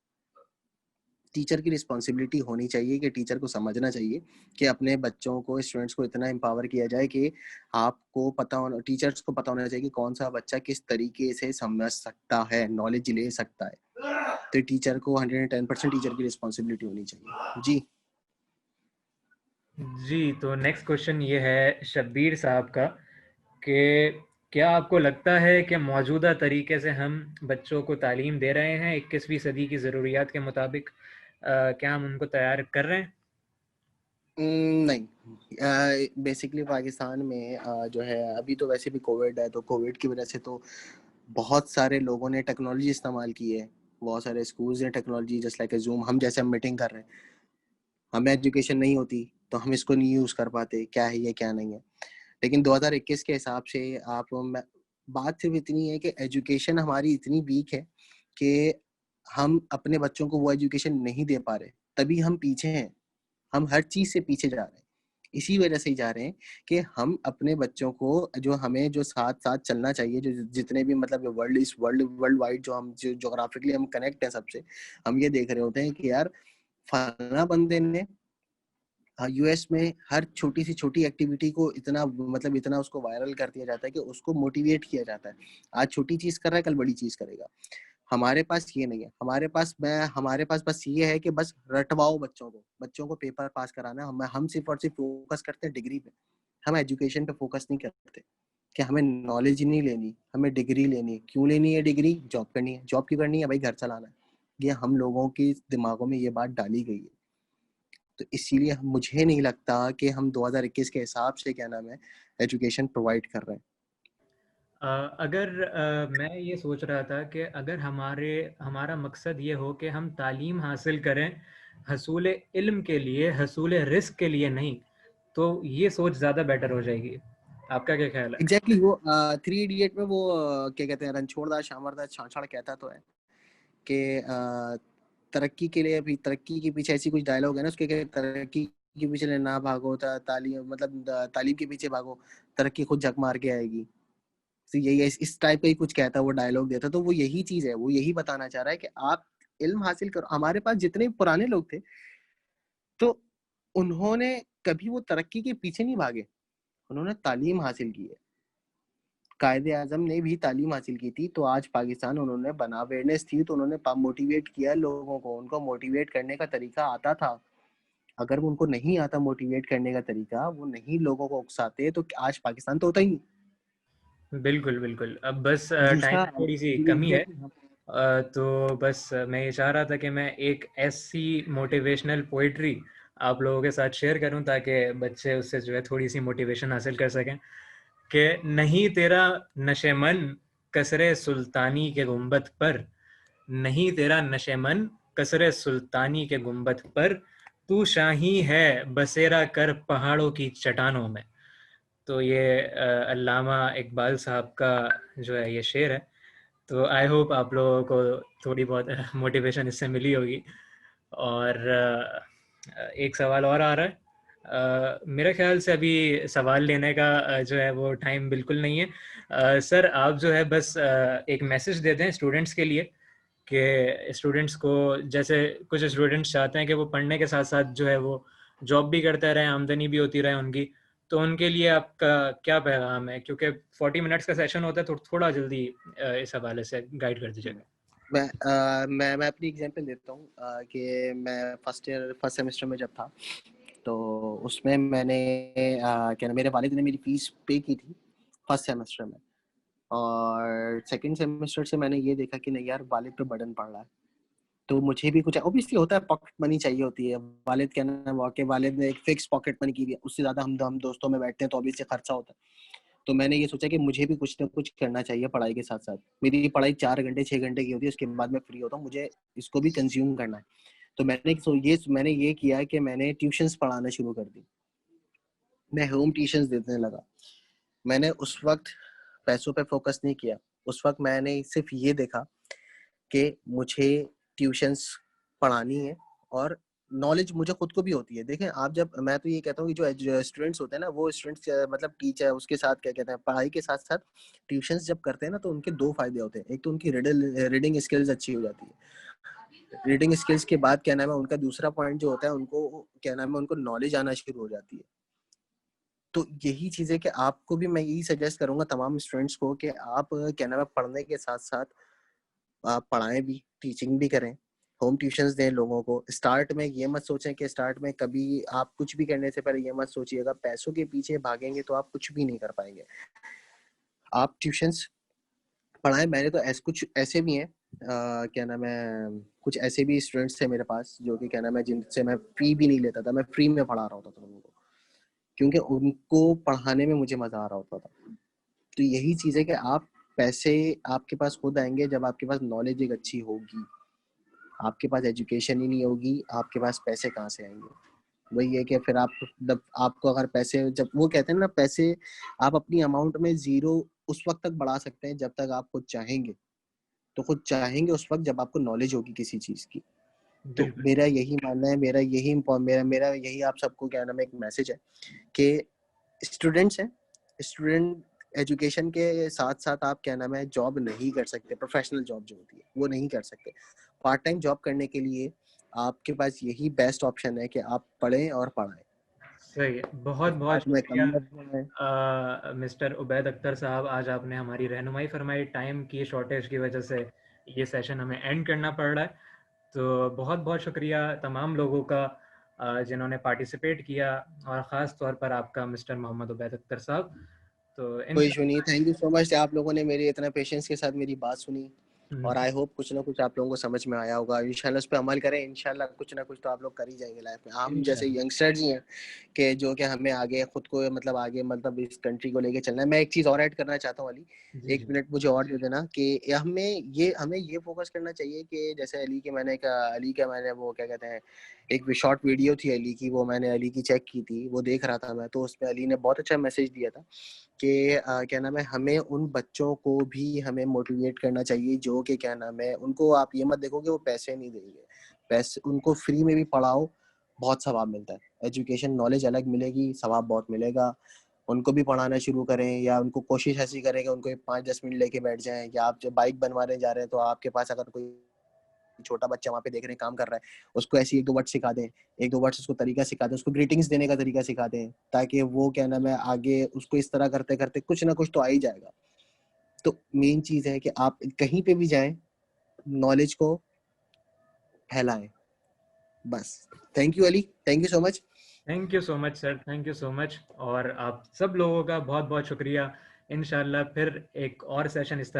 [SPEAKER 2] टीचर की रिस्पॉन्सिबिलिटी होनी चाहिए कि टीचर को समझना चाहिए कि अपने बच्चों को, स्टूडेंट्स को इतना एम्पावर किया जाए कि आपको पता होना, टीचर्स को पता होना चाहिए कि कौन सा बच्चा किस तरीके से समझ सकता है, नॉलेज ले सकता है। तो टीचर को 110% टीचर की रिस्पॉन्सिबिलिटी होनी चाहिए। जी
[SPEAKER 1] जी, तो नेक्स्ट क्वेश्चन ये है शब्बीर साहब का कि क्या आपको लगता है कि मौजूदा तरीके से हम बच्चों को तालीम दे रहे हैं 21वीं सदी की ज़रूरियात के मुताबिक? क्या हम उनको तैयार कर रहे हैं?
[SPEAKER 2] नहीं, बेसिकली पाकिस्तान में जो है अभी तो वैसे भी कोविड है, तो कोविड की वजह से तो बहुत सारे लोगों ने टेक्नोलॉजी इस्तेमाल की है, बहुत सारे स्कूल्स ने टेक्नोलॉजी, जस्ट लाइक जूम, हम जैसे हम मीटिंग कर रहे हैं, हमें एजुकेशन नहीं होती तो हम इसको नहीं यूज़ कर पाते, क्या है ये क्या नहीं है। लेकिन 2021 के हिसाब से बात सिर्फ इतनी है कि एजुकेशन हमारी इतनी वीक है कि हम अपने बच्चों को वो एजुकेशन नहीं दे पा रहे, तभी हम पीछे हैं, हम हर चीज़ से पीछे जा रहे हैं। इसी वजह से ही जा रहे हैं कि हम अपने बच्चों को, जो हमें जो साथ साथ चलना चाहिए, जो जितने भी मतलब वर्ल्ड, इस वर्ल्ड वाइड जो हम जो जोग्राफिकली हम कनेक्ट हैं सबसे, हम ये देख रहे होते हैं कि यार फलाना बंदे ने यूएस में हर छोटी सी छोटी एक्टिविटी को इतना मतलब इतना उसको वायरल कर दिया जाता है कि उसको मोटिवेट किया जाता है। आज छोटी चीज कर रहा है, कल बड़ी चीज करेगा। हमारे पास ये नहीं है। हमारे पास बस ये है कि बस रटवाओ बच्चों को पेपर पास कराना है। हम सिर्फ और सिर्फ फोकस करते हैं डिग्री पे, हम एजुकेशन पे फोकस नहीं करते कि हमें नॉलेज ही नहीं लेनी, हमें डिग्री लेनी है। क्यों लेनी है डिग्री? जॉब करनी है। जॉब क्यों करनी है? भाई घर चलाना है। ये हम लोगों के दिमागों में ये बात डाली गई है। तो इसीलिए मुझे नहीं लगता कि हम 2021 के हिसाब से क्या नाम है एजुकेशन प्रोवाइड कर रहे हैं।
[SPEAKER 1] अगर मैं ये सोच रहा था कि अगर हमारा मकसद ये हो कि हम तालीम हासिल करें हसूल इल्म के लिए, हसूल रिस्क के लिए नहीं, तो ये सोच ज़्यादा बेटर हो जाएगी। आपका क्या ख्याल है?
[SPEAKER 2] एग्जैक्टली वो 3 इडियट में वो क्या कहते हैं, रणछोड़दास श्यामरदास छाछड़ कहता तो है कि तरक्की के लिए भी, तरक्की के पीछे ऐसी कुछ डायलॉग है ना उसके कि तरक्की के पीछे ना भागो, तालीम मतलब तालीम के पीछे भागो, तरक्की खुद झक मार के आएगी। तो यही इस टाइप का ही कुछ कहता, वो डायलॉग देता। तो वो यही चीज है, वो यही बताना चाह रहा है कि आप इल्म हासिल करो। हमारे पास जितने पुराने लोग थे तो उन्होंने कभी वो तरक्की के पीछे नहीं भागे, उन्होंने तालीम हासिल की है। कायदे आजम ने भी तालीम हासिल की थी, तो आज पाकिस्तान उन्होंने बना, अवेयरनेस थी तो उन्होंने मोटिवेट किया लोगों को। उनको मोटिवेट करने का तरीका आता था। अगर वो उनको नहीं आता मोटिवेट करने का तरीका, वो नहीं लोगों को उकसाते, तो आज पाकिस्तान तो होता ही नहीं।
[SPEAKER 1] बिल्कुल बिल्कुल। अब बस टाइम
[SPEAKER 2] दूसरा
[SPEAKER 1] की थोड़ी सी कमी है, तो बस मैं ये चाह रहा था कि मैं एक ऐसी मोटिवेशनल पोइट्री आप लोगों के साथ शेयर करूं ताकि बच्चे उससे जो है थोड़ी सी मोटिवेशन हासिल कर सकें कि नहीं तेरा नशेमन कसरे सुल्तानी के गुंबद पर, नहीं तेरा नशेमन कसरे सुल्तानी के गुंबद पर, तू शाही है बसेरा कर पहाड़ों की चट्टानों में। तो ये अल्लामा इकबाल साहब का जो है ये शेर है। तो आई होप आप लोगों को थोड़ी बहुत मोटिवेशन इससे मिली होगी। और एक सवाल और आ रहा है। मेरे ख्याल से अभी सवाल लेने का जो है वो टाइम बिल्कुल नहीं है। सर आप जो है बस एक मैसेज दे दें स्टूडेंट्स के लिए कि स्टूडेंट्स को, जैसे कुछ स्टूडेंट्स चाहते हैं कि वो पढ़ने के साथ साथ जो है वो जॉब भी करते रहें, आमदनी भी होती रहे उनकी, तो उनके लिए आपका क्या पैगाम है? क्योंकि 40 मिनट्स का सेशन होता है, तो थोड़ा जल्दी इस हवाले से गाइड कर दीजिएगा।
[SPEAKER 2] मैं अपनी एग्जांपल देता हूँ कि मैं फर्स्ट सेमेस्टर में जब था तो उसमें मैंने क्या मेरे वालिद ने मेरी फीस पे की थी फर्स्ट सेमेस्टर में। और सेकंड सेमेस्टर से मैंने ये देखा कि नहीं यार वालिद पे बर्डन पड़ रहा है, तो मुझे भी कुछ ऑब्वियसली होता है, पॉकेट मनी चाहिए होती है। वालिद क्या नाम, वाकई वालिद ने एक फिक्स पॉकेट मनी की हुई है, उससे ज्यादा हम दोस्तों में बैठते हैं तो ऑब्वियसली खर्चा होता है। तो मैंने ये सोचा कि मुझे भी कुछ ना कुछ करना चाहिए पढ़ाई के साथ साथ। मेरी पढ़ाई 4 घंटे 6 घंटे की होती है, उसके बाद मैं फ्री होता हूँ, मुझे इसको भी कंज्यूम करना है। तो मैंने ये किया कि मैंने ट्यूशंस पढ़ाना शुरू कर दी। मैं होम ट्यूशंस देने लगा। मैंने उस वक्त पैसों पे फोकस नहीं किया। उस वक्त मैंने सिर्फ ये देखा कि मुझे ट्यूशंस पढ़ानी है और नॉलेज मुझे खुद को भी होती है। देखें आप, जब मैं तो ये कहता हूँ कि जो स्टूडेंट्स होते हैं ना, वो स्टूडेंट्स मतलब टीचर उसके साथ क्या कहते हैं, पढ़ाई के साथ साथ ट्यूशंस जब करते हैं ना, तो उनके 2 फायदे होते हैं। एक तो उनकी रीडिंग स्किल्स अच्छी हो जाती है। रीडिंग स्किल्स के बाद क्या नाम है उनका दूसरा पॉइंट जो होता है, उनको क्या नाम है उनको नॉलेज आना शुरू हो जाती है। तो यही चीज है कि आपको भी मैं यही सजेस्ट करूंगा तमाम स्टूडेंट्स को कि आप क्या नाम है पढ़ने के साथ साथ आप पढ़ाएं भी, टीचिंग भी करें, होम ट्यूशंस दें लोगों को। स्टार्ट में ये मत सोचें कि स्टार्ट में कभी आप कुछ भी करने से पहले ये मत सोचिएगा पैसों के पीछे भागेंगे तो आप कुछ भी नहीं कर पाएंगे। आप ट्यूशंस पढ़ाएं। मैंने तो कुछ ऐसे भी हैं क्या नाम है, कुछ ऐसे भी स्टूडेंट्स थे मेरे पास जो कि क्या नाम है जिनसे मैं फी भी नहीं लेता था, मैं फ्री में पढ़ा रहा होता था उनको, क्योंकि उनको पढ़ाने में मुझे मजा आ रहा होता था। तो यही चीज है कि आप पैसे आपके पास खुद आएंगे जब आपके पास नॉलेज एक अच्छी होगी। आपके पास एजुकेशन ही नहीं होगी, आपके पास पैसे कहाँ से आएंगे? वही है कि फिर आप जब आपको अगर पैसे, जब वो कहते हैं ना पैसे आप अपनी अमाउंट में जीरो उस वक्त तक बढ़ा सकते हैं जब तक आप खुद चाहेंगे। तो खुद चाहेंगे उस वक्त जब आपको नॉलेज होगी किसी चीज की। तो
[SPEAKER 1] बिल्कुल।
[SPEAKER 2] मेरा यही मानना है, मेरा यही आप सबको क्या नाम है एक मैसेज है कि स्टूडेंट्स हैं, स्टूडेंट एजुकेशन के साथ साथ आप क्या नाम है जॉब नहीं कर सकते, प्रोफेशनल जॉब जो होती है वो नहीं कर सकते। पार्ट टाइम जॉब करने के लिए आपके पास यही बेस्ट ऑप्शन है कि आप पढ़ें और पढ़ाएं।
[SPEAKER 1] सही है, बहुत बहुत
[SPEAKER 2] आज में
[SPEAKER 1] शुक्रिया
[SPEAKER 2] कम है।
[SPEAKER 1] मिस्टर उबैद अख्तर साहब, आज आपने हमारी रहनुमाई फरमाई। टाइम की शॉर्टेज की वजह से ये सेशन हमें एंड करना पड़ रहा है, तो बहुत बहुत शुक्रिया तमाम लोगों का जिन्होंने पार्टिसिपेट किया, और ख़ास तौर पर आपका मिस्टर मोहम्मद उबैद अख्तर साहब। तो
[SPEAKER 2] कोई इशू नहीं, थैंक यू सो मच आप लोगों ने मेरी इतना पेशेंस के साथ मेरी बात सुनी, और आई होप कुछ ना कुछ आप लोगों को समझ में आया होगा। इंशाल्लाह उस पर अमल करें, इंशाल्लाह कुछ ना कुछ तो आप लोग कर ही जाएंगे लाइफ में। हम जैसे यंगस्टर्स ही हैं कि जो कि हमें आगे खुद को आगे इस कंट्री को लेके चलना है। मैं एक चीज़ और ऐड करना चाहता हूँ अली, एक मिनट मुझे और दे देना कि हमें ये फोकस करना चाहिए कि जैसे अली का मैंने वो क्या कहते हैं एक शॉर्ट वीडियो थी अली की, वो मैंने अली की चेक की थी, वो देख रहा था मैं, तो उसमें अली ने बहुत अच्छा मैसेज दिया था कि क्या नाम है हमें उन बच्चों को भी हमें मोटिवेट करना चाहिए जो कि क्या नाम है उनको आप ये मत देखो कि वो पैसे नहीं देंगे, पैसे उनको फ्री में भी पढ़ाओ, बहुत सवाब मिलता है। एजुकेशन नॉलेज अलग मिलेगी, सवाब बहुत मिलेगा। उनको भी पढ़ाना शुरू करें, या उनको कोशिश ऐसी करें कि उनको 5-10 मिनट लेके बैठ जाएं। या आप जब बाइक बनवाने जा रहे हैं तो आपके पास अगर कोई छोटा बच्चा वहाँ पे देख रहे हैं काम कर रहा है, उसको ऐसी 1-2 वर्ड सिखा दें, 1-2 वर्ड उसको तरीका सिखा दें, उसको ग्रीटिंग्स देने का तरीका सिखा दें, ताकि वो क्या नाम है आगे उसको इस तरह करते करते कुछ ना कुछ तो आ ही जाएगा। तो मेन चीज है कि आप कहीं पे भी जाएं, नॉलेज को फैलाएं, बस। Thank you Ali, thank you so much.
[SPEAKER 1] Thank you so much sir, thank you so much, और आप सब लोगों का बहुत बहुत शुक्रिया। इंशाल्लाह फिर एक और सेशन इस तरह